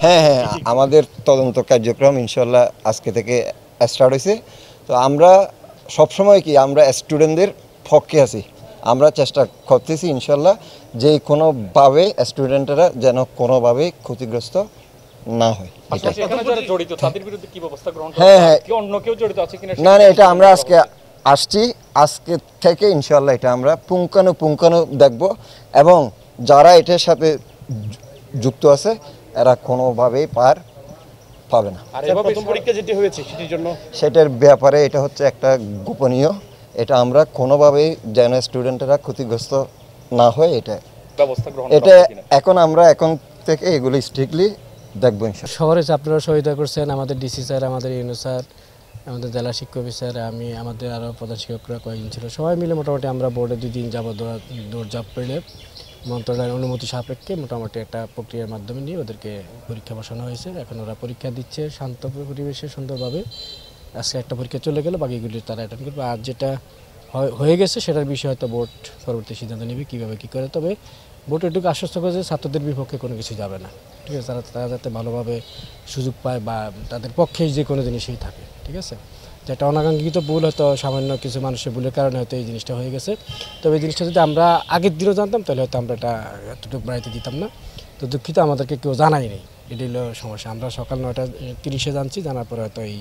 হ্যাঁ হ্যাঁ, আমাদের তদন্ত কার্যক্রম ইনশাল্লাহ আজকে থেকে স্টার্ট হয়েছে। তো আমরা সবসময় কি আমরা স্টুডেন্টদের পক্ষে আছি, আমরা চেষ্টা করতেছি ইনশাল্লাহ যে কোনোভাবে স্টুডেন্টরা যেন কোনোভাবে ক্ষতিগ্রস্ত না হয়। পাশাপাশি এখানে যারা জড়িত তাদের বিরুদ্ধে কি ব্যবস্থা গ্রহণ করা হ্যাঁ হবে? হ্যাঁ, কি অন্য কেউ জড়িত আছে কিনা না না, এটা আমরা আজকে আসছি, আজকে থেকে ইনশাল্লাহ এটা আমরা পুঙ্খানু দেখব এবং যারা এটার সাথে যুক্ত আছে এরা কোনোভাবেই পার পাবে না। আর এভাবে প্রথম পরীক্ষা যেটি হয়েছে সেটির জন্য সেটার ব্যাপারে এটা হচ্ছে একটা গোপনীয়, এটা আমরা কোনোভাবেই যেন স্টুডেন্টরা ক্ষতিগ্রস্ত না হয় এটা ব্যবস্থা গ্রহণ করা এটা হবে কিনা? এখন থেকে এগুলো স্ট্রিক্টলি দেখবো ইনশাল্লাহ। শহরে আপনারা সহায়তা করছেন, আমাদের ডিসি স্যার, আমাদের ইউনো স্যার, আমাদের জেলা শিক্ষা অফিসার, আমি, আমাদের আরও প্রধান শিক্ষকরা কয়েকজন ছিল, সবাই মিলে মোটামুটি আমরা বোর্ডে 2 দিন যাবত দৌড়ঝাঁপ পেলে মন্ত্রণালয়ের অনুমতি সাপেক্ষে মোটামুটি একটা প্রক্রিয়ার মাধ্যমে নিয়ে ওদেরকে পরীক্ষা বসানো হয়েছে। এখন ওরা পরীক্ষা দিচ্ছে শান্ত পরিবেশে সুন্দরভাবে। আজকে একটা পরীক্ষা চলে গেল, বাকিগুলি তারা অ্যাটেন্ড করবে। আর যেটা হয়ে গেছে সেটার বিষয়ে হয়তো বোর্ড পরবর্তী সিদ্ধান্ত নেবে কীভাবে কী করে। তবে বোর্ড এটুকু আশ্বস্ত করে যে ছাত্রদের বিপক্ষে কোনো কিছু যাবে না, ঠিক আছে, তারা যাতে ভালোভাবে সুযোগ পায় বা তাদের পক্ষে যে কোনো জিনিসই থাকে, ঠিক আছে। যেটা অনাকাঙ্ক্ষিত ভুল, হয়তো সামান্য কিছু মানুষের ভুলের কারণে হয়তো এই জিনিসটা হয়ে গেছে। তবে এই জিনিসটা যদি আমরা আগের দিনও জানতাম তাহলে হয়তো আমরা এটা এতটুকু বাড়িতে দিতাম না। তো দুঃখিত, আমাদেরকে কেউ জানাই নেই, এটি হলো সমস্যা। আমরা সকাল 9:30 জানছি, জানার পরে হয়তো এই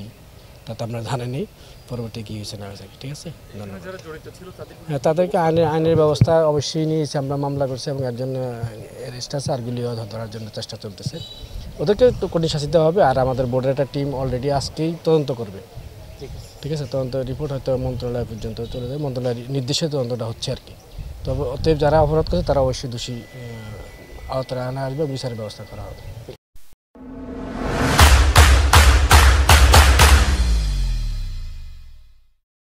তাতে আমরা জানেনি পরবর্তী কী হয়েছে না হয়েছে, ঠিক আছে। ধন্যবাদ। হ্যাঁ, তাদেরকে আইনের ব্যবস্থা অবশ্যই নিয়েছি, আমরা মামলা করছি এবং একজন অ্যারেস্ট আছে, আরগুলিও ধরার জন্য চেষ্টা চলতেছে। ওদেরকে তো কঠিন শাস্তি দেওয়া হবে। আর আমাদের বোর্ডের একটা টিম অলরেডি আজকেই তদন্ত করবে, ঠিক আছে। তদন্ত রিপোর্ট হয়তো মন্ত্রণালয় পর্যন্ত চলে যায়, মন্ত্রণালয়ের নির্দেশে তদন্তটা হচ্ছে আর কি। তবে অতএব যারা অপরাধ করছে তারা অবশ্যই দোষী আওতায় আনা আসবে, বিচারের ব্যবস্থা করা হবে।